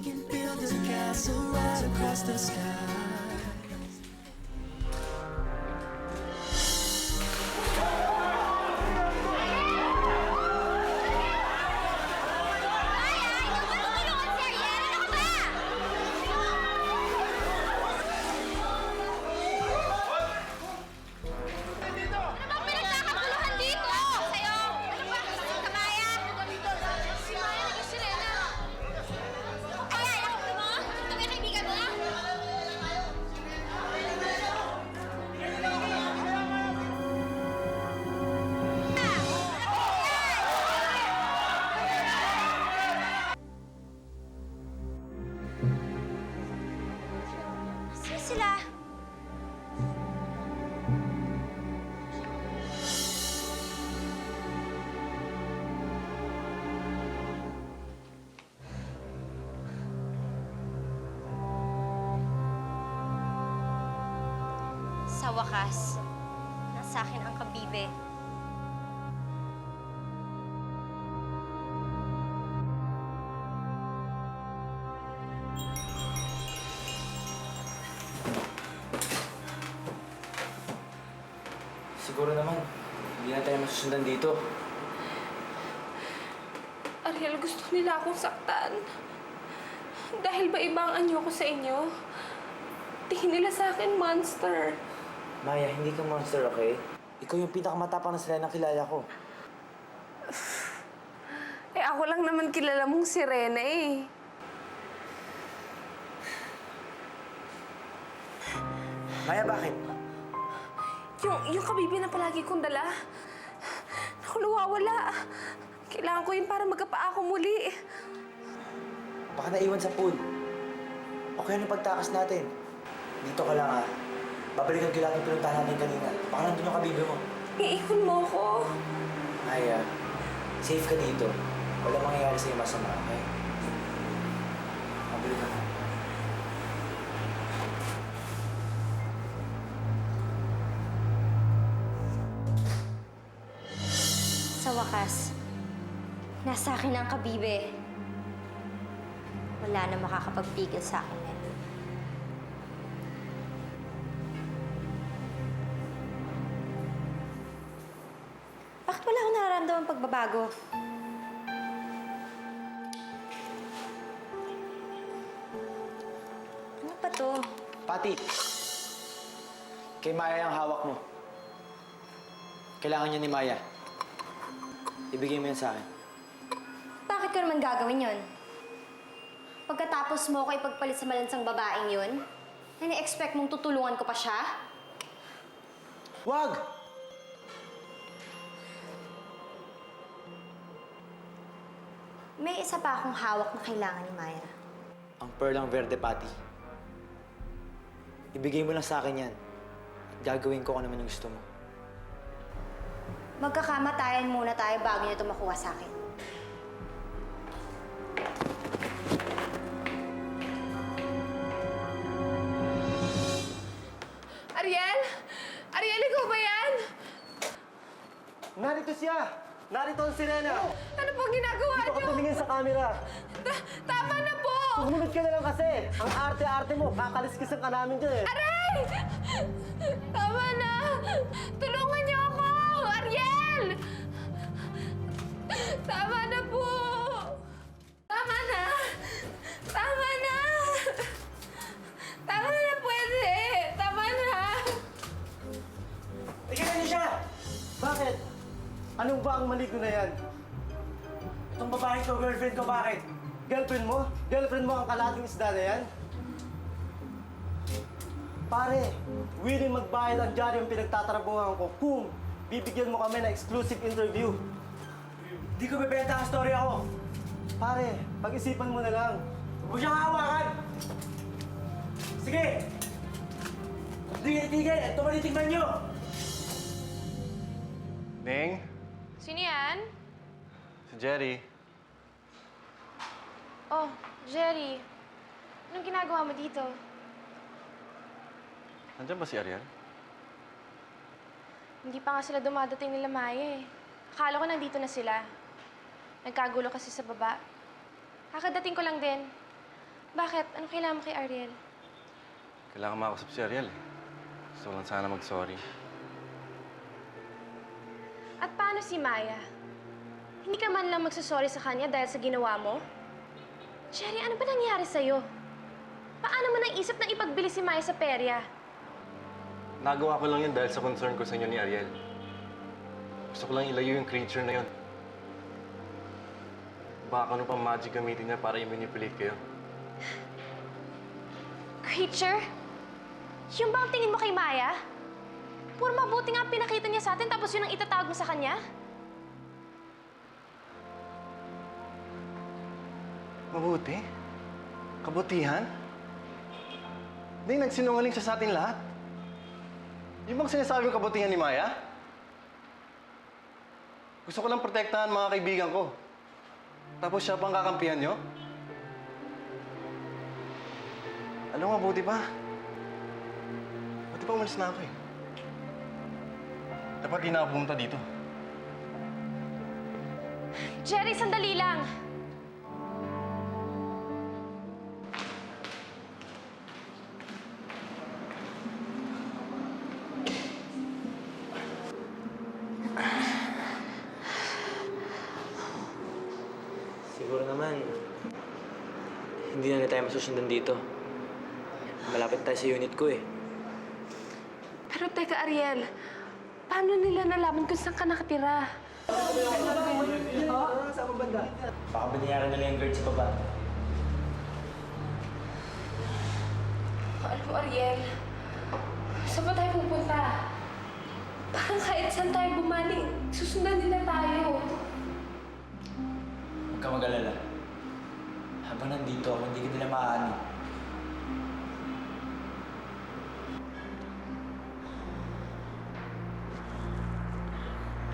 can build a castle right across the sky. Sila. Sa wakas, nasa akin ang kabibe. Siguro naman, hindi na tayo masusundan dito. Ariel, gusto nila akong saktan. Dahil ba ibang anyo ko sa inyo? Tingin nila sa akin monster. Maya, hindi ka monster, okay? Ikaw yung pinakamatapang na sila ng kilala ko. Eh ako lang naman kilala mong sirena eh. Maya, bakit? Yung kabibi na palagi kong dala. Naku, nawawala. Kailangan ko yun para magkapaa ako muli. Baka naiwan sa pool. Okay na pagtakas natin. Dito ka lang, ah. Babalikan ko lang yung pinuntahan natin kanina. Baka nandun yung kabibi mo. Iikon mo ako. Maya, safe ka dito. Wala mangyayari sa'yo masama, okay? Babalikan ka. Sa wakas, nasa akin ang kabibe. Wala na makakapagpigil sa akin ngayon. Bakit wala akong nararamdamang pagbabago? Ano ba to? Pati! Kay Maya yung hawak mo. Kailangan niya ni Maya. Ibigay mo yan sa akin. Bakit ko naman gagawin yon? Pagkatapos mo ko ipagpalit sa malansang babaeng yun, nani-expect mong tutulungan ko pa siya? Wag! May isa pa akong hawak na kailangan ni Maya. Ang perlang verde, Pati. Ibigay mo lang sa akin yan. At gagawin ko kung ano man yung gusto mo. Magkakamatayan muna tayo bago niyo ito makuha sa akin. Ariel? Ariel, ikaw ba yan? Narito siya! Narito ang sirena! Ano pong ginagawa Dito ka niyo? tumingin sa camera! Tama na po! Sumunod ka na lang kasi! Ang arte-arte mo, kakaliskisan ka namin dyan eh! Aray! Tama na! Tulungan niyo ako! Ariel! Tama na po! Tama na! Tama na! Tama na, pwede! Tama na! Tignan niyo siya! Bakit? Anong ba ang mali ko na yan? Itong babae ko, girlfriend ko, bakit? Girlfriend mo? Girlfriend mo ang kalating isda na yan? Pare, willing magbayad ang diaryong pinagtatrabuhan ko kung bibigyan mo kami ng exclusive interview. Hindi ko bebenta ang story ako. Pare, pag-isipan mo na lang. Huwag siyang hawakan! Sige! Hindi ka itigil! Ito manitigman niyo! Ning, Sino yan? si Jerry. Oh, Jerry. Anong ginagawa mo dito? Nandiyan ba si Ariel? Hindi pa nga sila dumadating nila Maya eh. Akala ko nandito na sila. Nagkagulo kasi sa baba. Kakadating ko lang din. Bakit? Ano kailangan mo kay Ariel? Kailangan makausap si Ariel eh. Gusto ko lang sana mag-sorry. At paano si Maya? Hindi ka man lang magsasorry sa kanya dahil sa ginawa mo? Jerry, ano ba nangyari sa'yo? Paano mo naisip na ipagbili si Maya sa perya? Nagawa ko lang yun dahil sa concern ko sa inyo ni Ariel. Gusto ko lang ilayo yung creature na yun. Baka ano pang magic gamitin niya para i-manipulate kayo. Creature? Yung bang tingin mo kay Maya? Puro mabuti nga pinakita niya sa atin tapos yun ang itatawag mo sa kanya? Mabuti? Kabutihan? Hindi, nagsinungaling siya sa atin lahat. Yung bang sinasabi yung kabutihan ni Maya? Gusto ko lang protektahan mga kaibigan ko. Tapos siya pang kakampihan nyo? Alam mo, mabuti pa. Buti pa umalis na ako eh. Dapat di na ako pumunta dito. Jerry, sandali lang! Siguro naman, hindi na tayo masusundan dito. Malapit tayo sa unit ko eh. Pero teka, Ariel. Paano nila nalaman kung saan ka nakatira? Baka binayaran nila yung guard sa baba. Alam mo, Ariel, saan ba tayo pupunta? Parang kahit saan tayo bumaling, susundan nila tayo. Huwag ka mag-alala. Habang nandito ako, hindi ka nila maaani.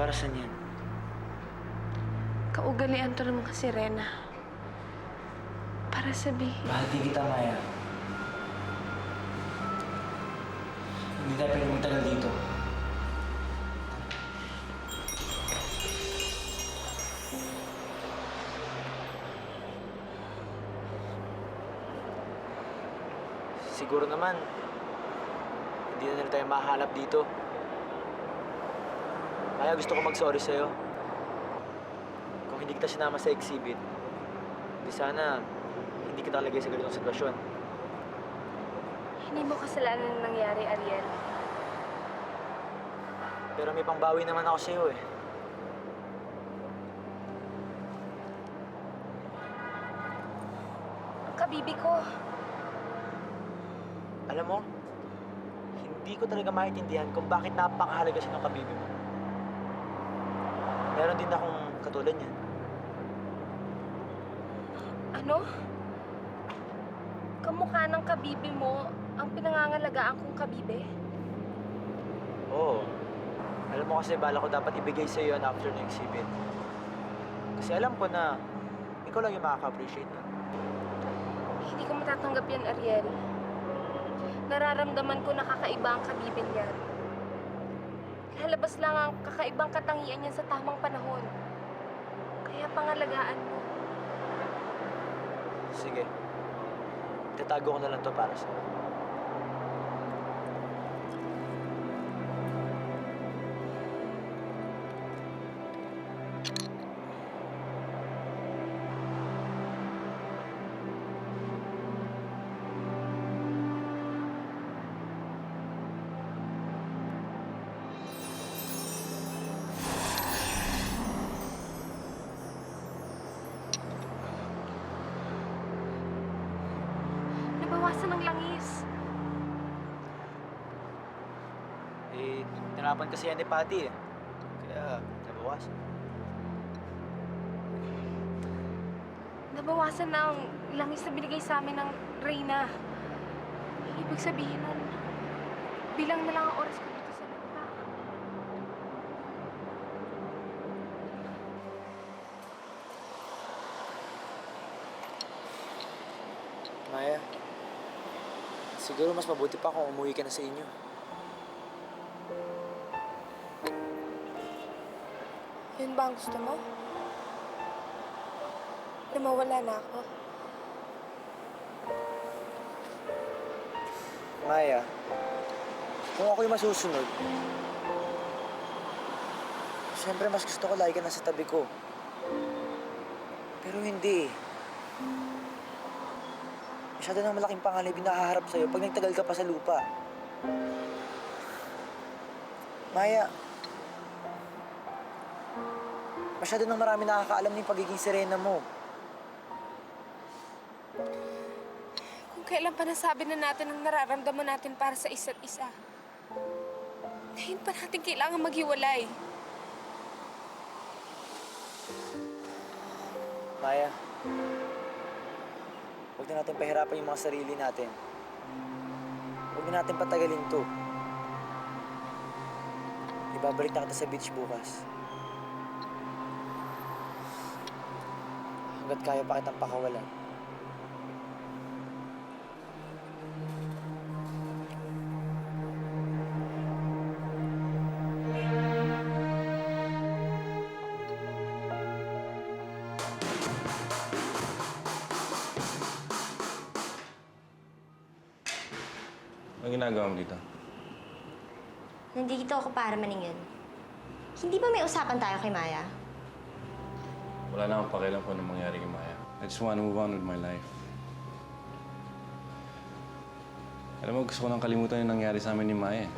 Para saan yan? Kaugalian to naman kasi, Rena. Para sabihin. Mahal din kita, Maya. Hindi tayo pwede magtagal dito. Siguro naman, hindi na nila tayo mahanap dito. Kaya gusto ko mag-sorry sa'yo. Kung hindi kita sinama sa exhibit, di sana hindi kita nalagay sa ganitong sitwasyon. Hindi mo kasalanan ang nangyari, Ariel. Pero may pangbawi naman ako sa'yo eh. Ang kabibi ko. Alam mo, hindi ko talaga maintindihan kung bakit napakahalaga siya ng kabibi mo. Meron din akong katulad niyan. Ano? Kamukha ng kabibi mo ang pinangangalagaan kong kabibe? Oo. Alam mo kasi bala ko dapat ibigay sa'yo yun after ng exhibit. Kasi alam ko na ikaw lang yung makaka-appreciate nun. Hindi ko matatanggap yan, Ariel. Nararamdaman ko na kakaiba ang kabibin niyan. Lalabas lang ang kakaibang katangian niyan sa tamang panahon. Kaya pangalagaan mo. Sige. Itatago ko na lang to para sa'yo. Nabawasan ng langis. Eh, tinapan kasi yan ni Patty eh. Kaya, nabawasan. Nabawasan na ang langis na binigay sa amin ng Reyna. Ibig sabihin nun, bilang na lang ang oras ko dito sa lupa. Maya, siguro mas mabuti pa kung umuwi ka na sa inyo. Yun ba ang gusto mo? Na mawala na ako? Maya, kung ako'y masusunod, siyempre mas gusto ko lagi ka nasa tabi ko. Pero hindi eh. Masyado ng malaking panganib yung nakaharap sa'yo pag nagtagal ka pa sa lupa. Maya, masyado nang marami nakakaalam ng pagiging sirena mo. Kung kailan pa nasabi na natin ang nararamdaman natin para sa isa't isa. Ngayon pa natin kailangan maghiwalay. Maya, huwag na natin pahirapan yung mga sarili natin. Huwag na natin patagalin to. Ibabalik na kita sa beach bukas. Hanggat kaya pa kitang pakawalan. Anong ginagawa mo dito? Nandito ako para maningil. Hindi ba may usapan tayo kay Maya? Wala na akong pakialam kung anong mangyari kay Maya. I just want to move on with my life. Alam mo, gusto ko nang kalimutan yung nangyari sa amin ni Maya.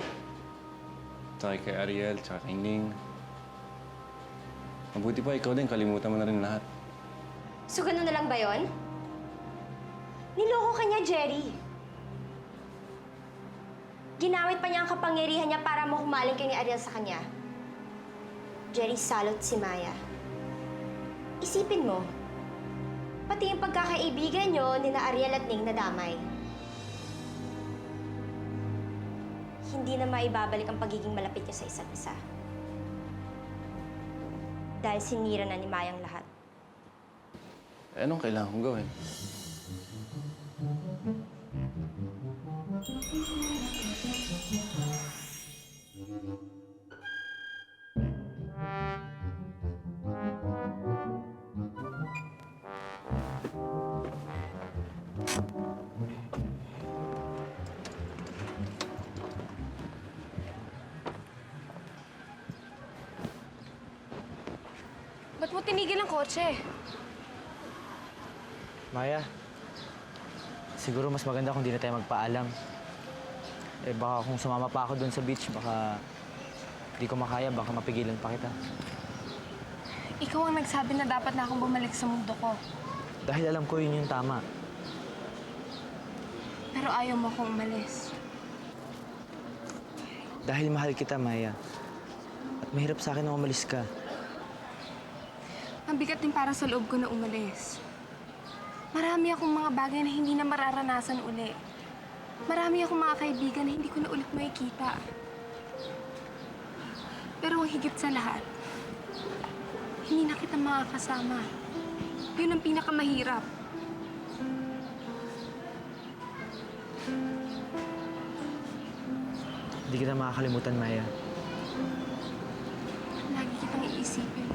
Tsaka kay Ariel, tsaka kay Ning. Mabuti pa, ikaw din, kalimutan mo na rin lahat. So, ganun na lang ba yun? Niloko ka niya, Jerry. Ginamit pa niya ang kapangyarihan niya para mahumaling kay ni Ariel sa kanya. Jerry, salot si Maya. Isipin mo, pati yung pagkakaibigan niyo ni na Ariel at Ning nadamay. Hindi na maibabalik ang pagiging malapit niyo sa isa't isa. Dahil sinira na ni Maya ang lahat. Eh, anong kailangan kong gawin? Ba't mo tinigil ang kotse? Maya, siguro mas maganda kung di na tayo magpaalam. Eh baka kung sumama pa ako doon sa beach, baka di ko makaya, baka mapigilan pa kita. Ikaw ang nagsabi na dapat na akong bumalik sa mundo ko. Dahil alam ko yun yung tama. Pero ayaw mo akong umalis. Dahil mahal kita, Maya. At mahirap sa akin na umalis ka. Ang bigat din para sa loob ko na umalis. Marami akong mga bagay na hindi na mararanasan uli. Marami akong mga kaibigan na hindi ko na ulit makikita. Pero ang higit sa lahat, hindi na kita makakasama. Yun ang pinakamahirap. Hindi kita makakalimutan, Maya. Lagi kitang iisipin.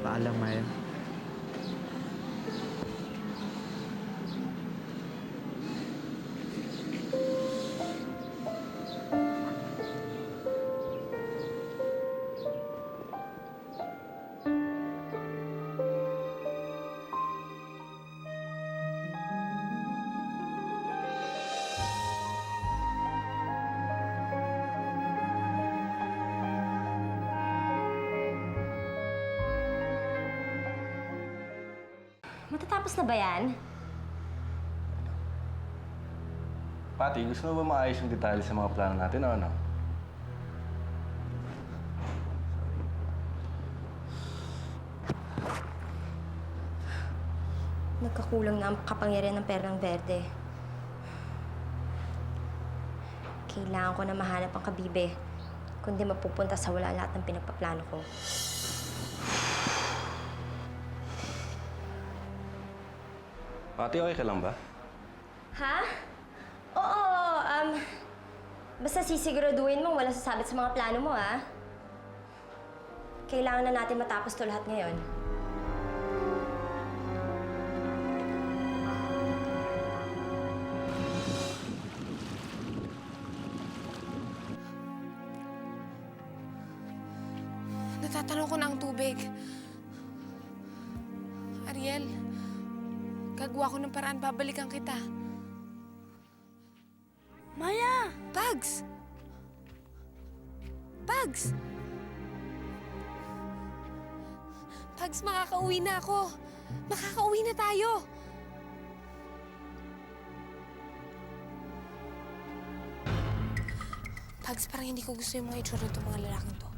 Paalam, Maya. Matatapos na ba yan? Pati, gusto mo ba maayos yung detalye sa mga plano natin o ano? Nagkakulang na ang kapangyarihan ng perang berde. Kailangan ko na mahanap ang kabibe, kundi mapupunta sa wala lahat ng pinagpaplano ko. Pati, okay ka lang ba? Ha? Oo, basta sisiguraduhin mo walang sasabit sa mga plano mo, ha? Kailangan na natin matapos to lahat ngayon. Tatanong ko na ang tubig. Ariel, gagawa ko ng paraan, babalikan kita. Maya! Bugs! Bugs! Bugs, makakauwi na ako. Makakauwi na tayo. Bugs, parang hindi ko gusto yung mga itsura ng mga lalaking to.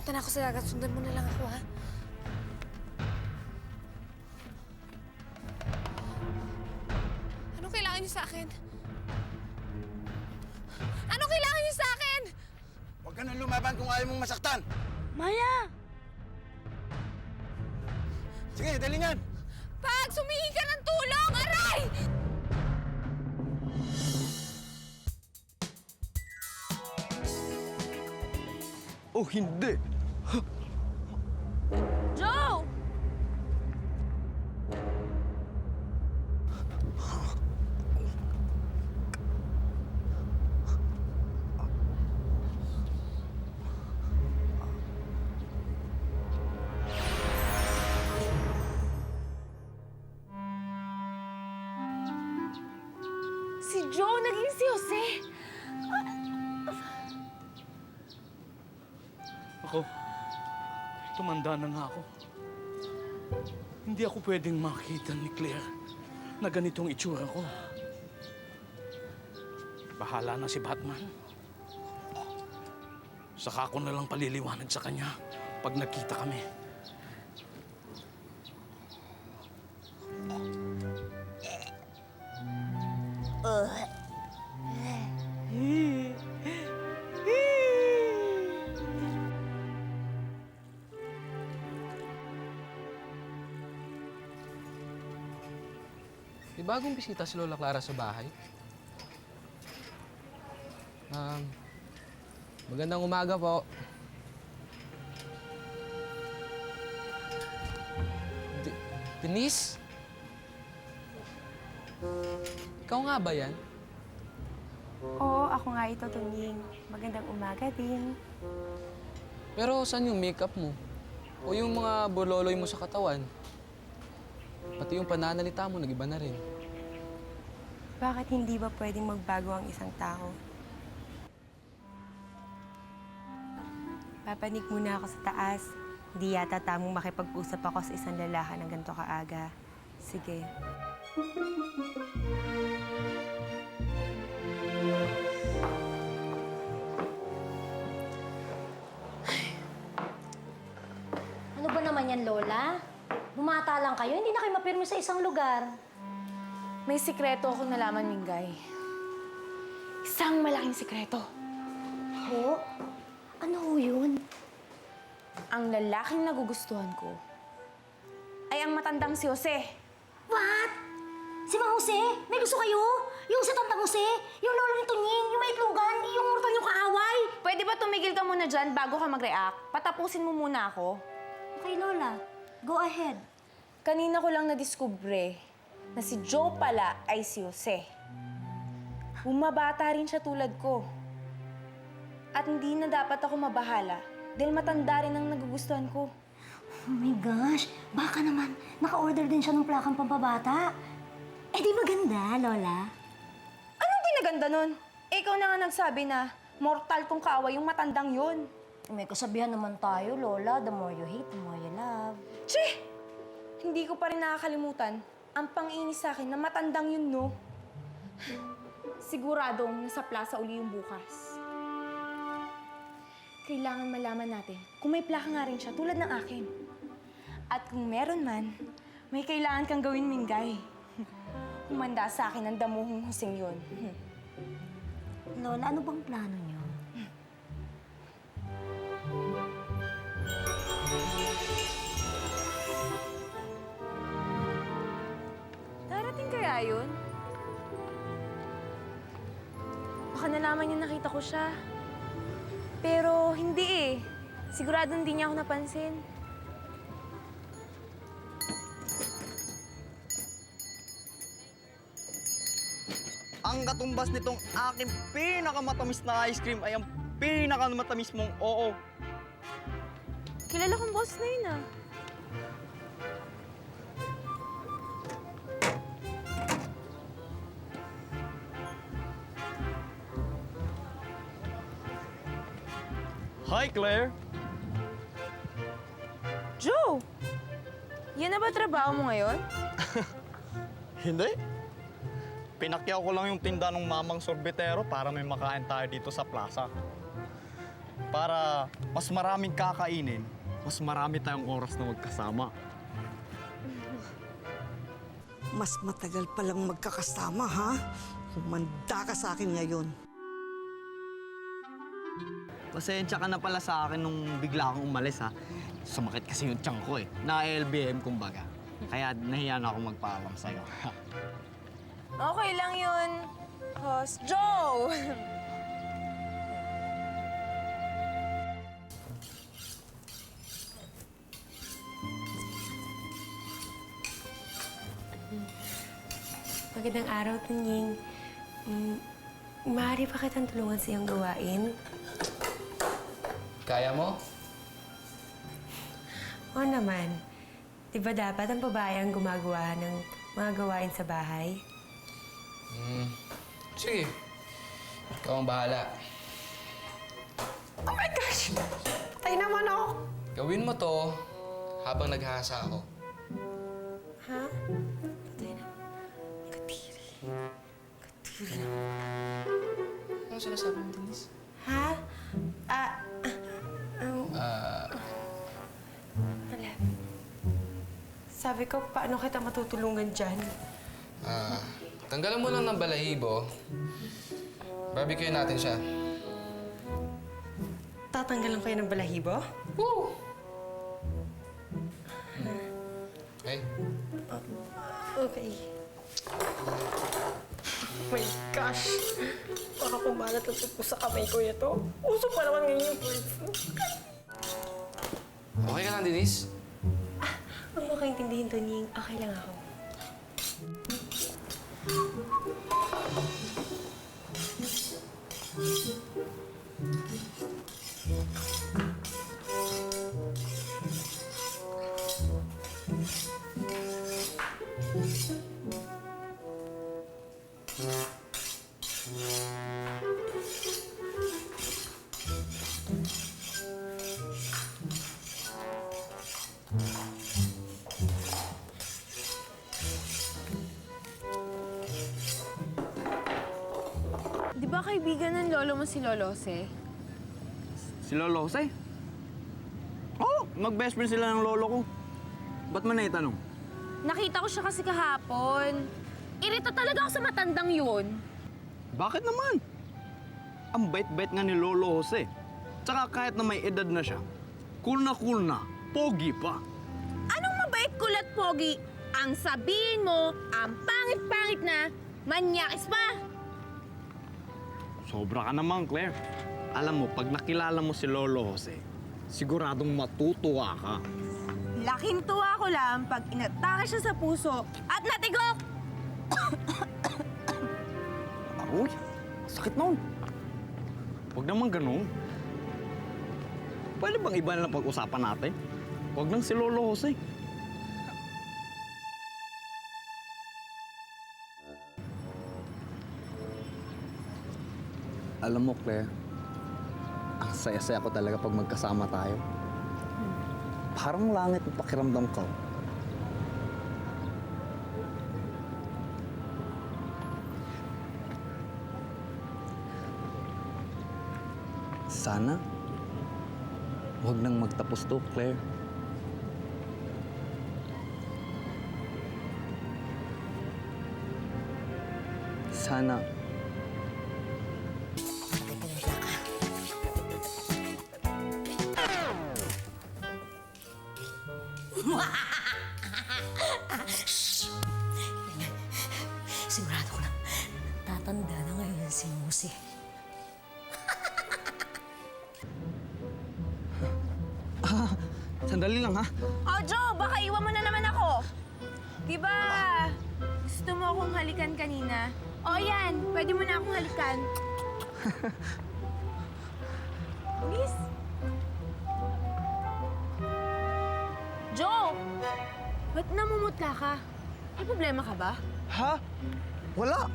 Pupunta na ako sa dagat. Sundan mo na lang ako, ha? Anong kailangan niyo sa akin? Anong kailangan niyo sa akin? Huwag ka nang lumaban kung ayaw mong masaktan. Maya! Sige, dalingan! Bugs, humingi ka ng tulong! Aray! Oh, hindi! Joe! Si Joe naging si Jose. Ako, tumanda na nga ako. Hindi ako pwedeng makita ni Claire na ganitong itsura ko. Bahala na si Batman. Saka ko na lang paliliwanag sa kanya pag nagkita kami. May bagong bisita si Lola Clara sa bahay. Magandang umaga po. Denise? Ikaw nga ba yan? Oo, ako nga ito, Tunying. Magandang umaga din. Pero saan yung makeup mo? O yung mga bololoy mo sa katawan? Pati yung pananalita mo, nag-iba na rin. Bakit hindi ba pwedeng magbago ang isang tao? Papanik muna ako sa taas. Hindi yata tamang makipag-usap ako sa isang lalaki ng ganito kaaga. Sige. Ano ba naman yan, Lola? Bumata lang kayo, hindi na kayo mapirmi sa isang lugar. May sikreto ako nalaman, Mingay. Isang malaking sikreto. Ho? Ano ho yun? Ang lalaking nagugustuhan ko ay ang matandang si Jose. What? Si Mang Jose? May gusto kayo? Yung sa Tantang Jose? Yung lolo ni Tunying? Yung may itlogan? Yung mortal yung kaaway? Pwede ba tumigil ka muna dyan bago ka mag-react? Patapusin mo muna ako. Okay, Lola. Go ahead. Kanina ko lang nadiskubre na si Joe pala ay si Jose. Bumabata rin siya tulad ko. At hindi na dapat ako mabahala dahil matanda rin ang nagugustuhan ko. Oh my gosh, baka naman naka-order din siya ng plakang pampabata. Eh di maganda, Lola. Anong ginaganda nun? Ikaw na nga nagsabi na mortal tong kaaway yung matandang yun. May kasabihan naman tayo, Lola. The more you hate, the more you love. Che! Hindi ko pa rin nakakalimutan ang pang-inis sa akin na matandang yun, no? Siguradong nasa plaza uli yung bukas. Kailangan malaman natin kung may plaka nga rin siya tulad ng akin. At kung meron man, may kailangan kang gawin, Mingay. Humanda sa akin ang damuhong husing yun. Lola, ano bang plano niyo? Darating kaya yun? Baka nalaman niya nakita ko siya. Pero hindi eh. Sigurado hindi niya ako napansin. Ang katumbas nitong aking pinakamatamis na ice cream ay ang pinakamatamis mong oo. Kilala kong boss na yun, ah. Hi, Claire! Joe! Yan na ba trabaho mo ngayon? Hindi. Pinakyaw ko lang yung tinda ng mamang sorbetero para may makain tayo dito sa plaza. Para mas maraming kakainin, mas marami tayong oras na magkasama. Mas matagal palang magkakasama, ha? Humanda ka sa akin ngayon. Pasensya ka na pala sa akin nung bigla akong umalis, ha? Sumakit kasi yung tiyan ko, eh. Na-LBM, kumbaga. Kaya nahiya na ako magpaalam sa'yo. Okay lang yun, Host Joe! Magandang araw, Tunying. Maaari pa kitang tulungan sa iyong gawain? Kaya mo? Oo naman. Di ba dapat ang babae ang gumagawa ng mga gawain sa bahay? Sige. Ikaw ang bahala. Oh my gosh! Patay naman ako! Gawin mo to habang naghahasa ako. Ha? Patay na. Katiri. Katiri. Ano sinasabi mo, Denise? Ha? Wala. Sabi ko, paano kita matutulungan dyan? Tanggalan mo lang ng balahibo. Barbecue natin siya. Tatanggalan ko yan ng balahibo? Woo! Okay. Okay. Oh my gosh! Baka kumalat ang tupo sa kamay ko ito. Uso pa naman ngayon yung words. Okay ka lang, Denise? Huwag mo kaintindihin, Tunying. Okay lang ako. Di ba kaibigan ng lolo mo si Lolo Jose? Si Lolo Jose? Oo, mag-best friend sila ng lolo ko. Ba't man naitanong? Nakita ko siya kasi kahapon. Irita talaga ako sa matandang yun. Bakit naman? Ang bait-bait nga ni Lolo Jose. Tsaka kahit na may edad na siya, cool na, pogi pa. Anong mabait kulat, Pogi? Ang sabihin mo, ang pangit-pangit na, manyakis pa! Sobra ka naman, Claire. Alam mo, pag nakilala mo si Lolo Jose, siguradong matutuwa ka. Laking tuwa ko lang pag inatake siya sa puso at natigok! Uy, sakit nun. Huwag naman ganun. Pwede bang iba na lang pag-usapan natin? Huwag lang si Lolo Jose. Alam mo, Claire, ang saya-saya ko talaga pag magkasama tayo. Parang langit ang pakiramdam ko. Sana, huwag nang magtapos to, Claire. Sana, Sigurado ko lang, tatanda na ngayon si Musi. sandali lang, ha? Oh, Joe, baka iwan mo na naman ako. Di ba gusto mo akong halikan kanina? O yan, pwede mo na akong halikan. Please? Ba't namumutla ka? May problema ka ba? Ha? Wala.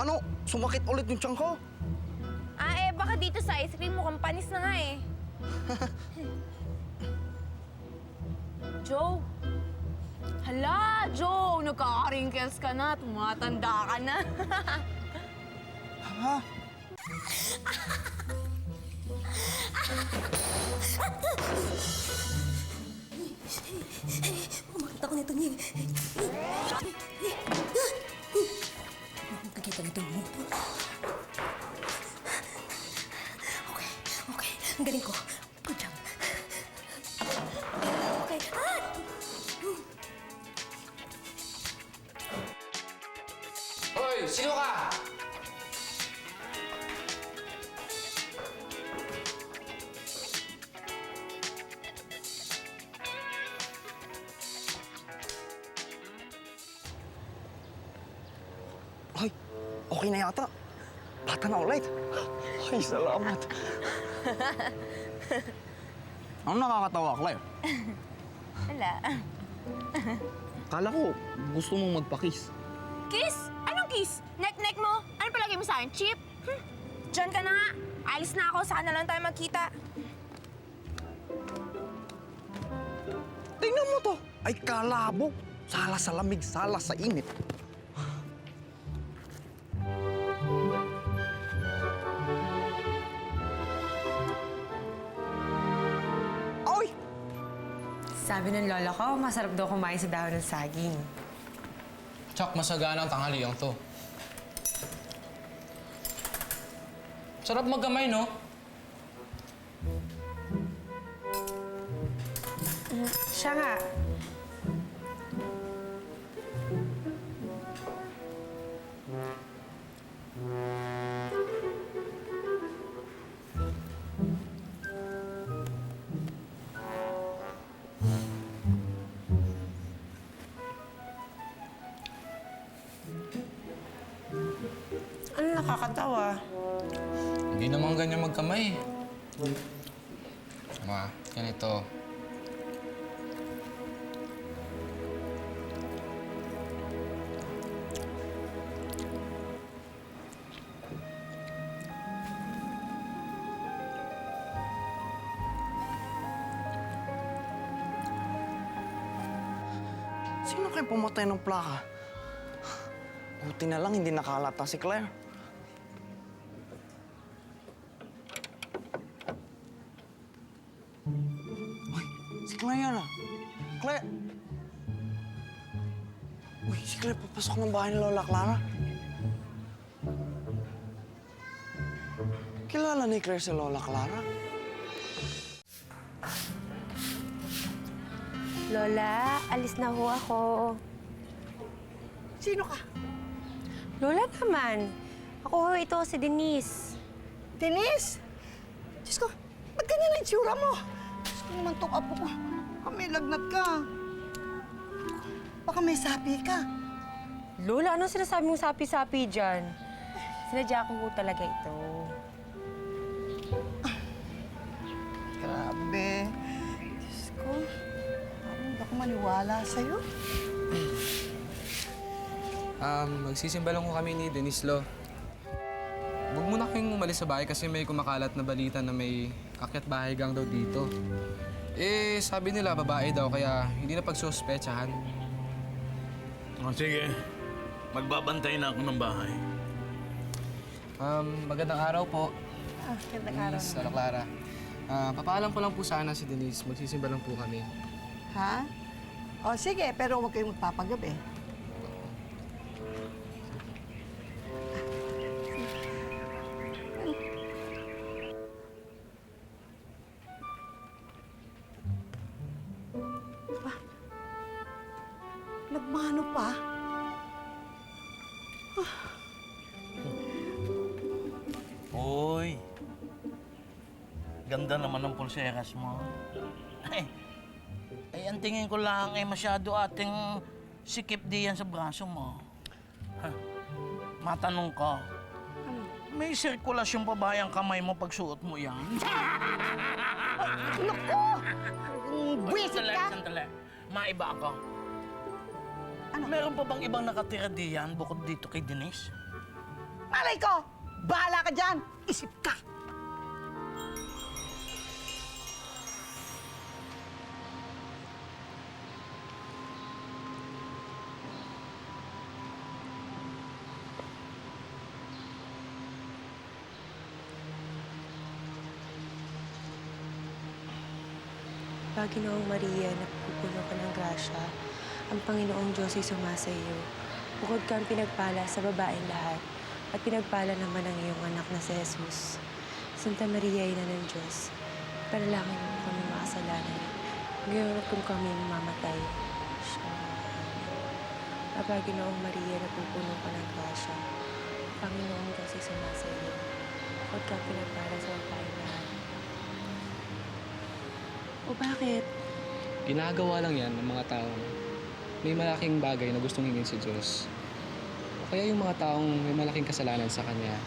Ano? Sumakit ulit yung tiyan ko? Baka dito sa ice cream mukhang panis na nga eh. Joe! Hala, Joe! Nagkaka-wrinkles ka na. Tumatanda ka na. Ha? Umakit ako nito niya. Nakikita nito mo. Okay. Ang galing ko. Good job. Okay. Hoy! Sino ka? Ay, okay na yata. Bata na ulit. Ay, salamat. Ano nakakatawa, Claire? Wala. Kala ko gusto mong magpa-kiss. Kiss? Anong kiss? Neck-neck mo? Ano palagay mo sa akin? Chip? Diyan ka na nga. Alis na ako. Saan na lang tayo magkita? Tingnan mo to. Ay, kalabo. Sala sa lamig, sala sa init. Ay! Sabi ng lola ko, masarap daw kumain sa dahon ng saging. Tsak, masagana ang tanghaliang to. Sarap magkamay, no? Siya nga. Ano nakakatawa? Hindi naman ganyan magkamay. Ganito. Sino kayo pumatay ng plaka? Buti na lang hindi nakalata si Claire. Uy, si Claire yan ah. Claire! Uy, si Claire papasok ng bahay ni Lola Clara. Kilala ni Claire si Lola Clara? Lola, alis na ho ako. Sino ka? Lola naman. Ako ho, ito si Denise. Denise? Diyos ko, ba't ganyan ang itsura mo? Diyos ko naman tong apo ko. Baka may lagnat ka. Baka may sapi ka. Lola, anong sinasabi mong sapi-sapi dyan? Sinadya ko ho talaga ito. Grabe. Diyos ko, parang hindi ako maniwala sa'yo. Magsisimba lang ko kami ni Denise Lo. Huwag mo na kayong umalis sa bahay kasi may kumakalat na balita na may akyat bahay gang daw dito. Eh, sabi nila babae daw kaya hindi na pagsuspechahan. O sige, magbabantay na ako ng bahay. Magandang araw po. Magandang araw. Miss Lola Clara. Papaalam ko lang po sana si Denise. Magsisimba lang po kami. Ha? O sige, pero huwag kayong magpapagabi. Nagmano pa? Uy, ganda naman ng pulseras mo. Ay, ang tingin ko lang ay masyado ating sikip diyan sa braso mo. Ha, matanong ko, may sirkulasyon pa ba yung kamay mo pag suot mo yan? Naku! Buwisit ka! Sandali. maiba ako. Meron pa bang ibang nakatira diyan bukod dito kay Denise? Malay ko! Bahala ka dyan! Isip ka! Panginoong Maria, napupuno ka ng grasya, ang Panginoong Diyos ay sumasa iyo. Bukod kang pinagpala sa babaeng lahat, at pinagpala naman ang iyong anak na si Jesus. Santa Maria, Ina ng Diyos, panalangin mo kami makasalanan, ngayon at kung kami mamamatay. Panginoong Maria, napupuno ka ng grasya, ang Panginoong Diyos ay sumasa iyo. Bukod kang pinagpala sa babaeng lahat. O bakit? Ginagawa lang yan ng mga taong may malaking bagay na gustong hingin si Diyos. O kaya yung mga taong may malaking kasalanan sa Kanya.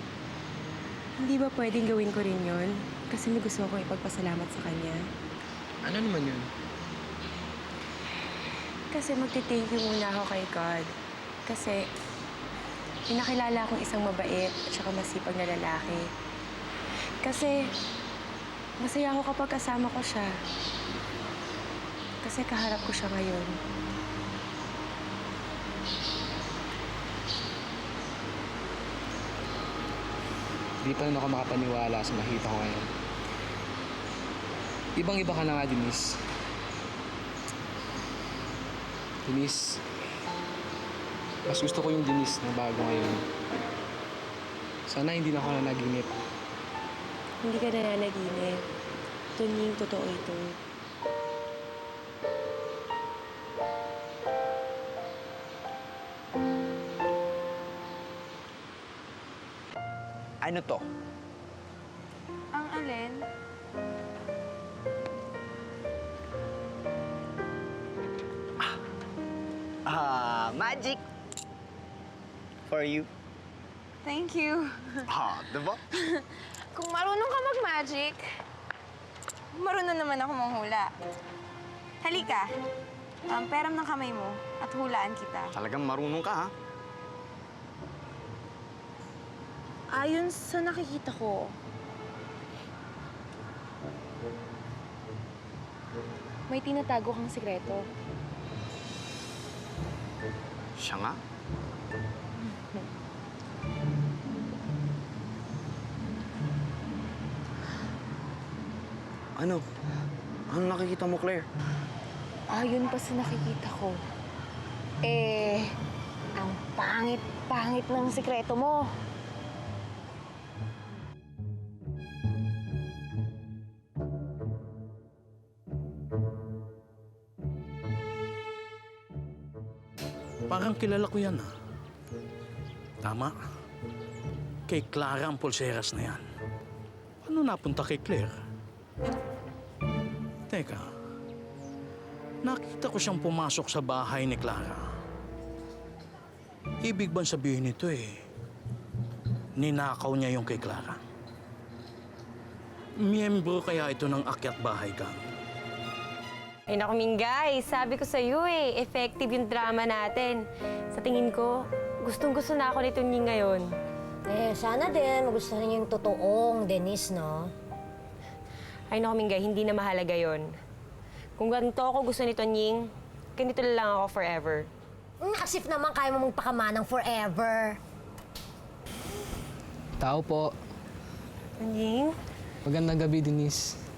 Hindi ba pwedeng gawin ko rin yun? Kasi may gusto akong ipagpasalamat sa Kanya. Ano naman yun? Kasi magti-thank you muna ako kay God. Kasi pinakilala akong isang mabait at saka masipag na lalaki. Kasi masaya ako kapag kasama ko siya. Kasi kaharap ko siya ngayon. Di pa rin ako makapaniwala sa nakita ko ngayon. Ibang-iba ka na nga, Denise. Denise, mas gusto ko yung Denise na bago ngayon. Sana hindi na ako nanaginip. Hindi ka nananaginip. Tunying totoo ito. Ano to? Ang alin? Magic! For you. Thank you. Diba? Kung marunong ka mag-magic, marunong naman ako manghula. Halika, peram ng kamay mo at hulaan kita. Talagang marunong ka, ha? Ayon sa nakikita ko, may tinatago kang sikreto. Siya nga. Ano? Ano nakikita mo, Claire? Ayon pa sa nakikita ko, ang pangit-pangit ng sikreto mo. Parang kilala ko yan, ha? Tama. Kay Clara ang pulseras na yan. Paano napunta kay Claire? Teka. Nakita ko siyang pumasok sa bahay ni Clara. Ibig bang sabihin nito ninakaw niya yung kay Clara? Miyembro kaya ito ng Akyat Bahay Gang? Ay naku, Minggay, sabi ko sa'yo effective yung drama natin. Sa tingin ko, gustong-gusto na ako nito Nying ngayon. Sana din magustuhan niyo yung totoong Denise, no? Ay naku, Minggay, hindi na mahalaga yon. Kung ganito ako gusto nito Nying, ganito na lang ako forever. As if naman kaya mo magpakamanang forever. Tao po. Nying? Magandang gabi, Denise.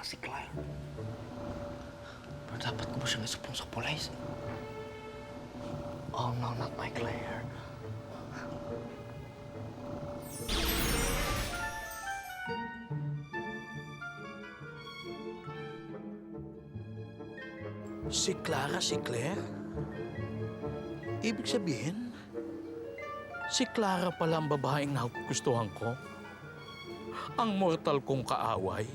si Claire. Pero dapat ko ba siyang isupong sa pulis? Oh no, not my Claire. Si Clara, si Claire? Ibig sabihin, si Clara pala ang babaeng nagugustuhan ko? Ang mortal kong kaaway?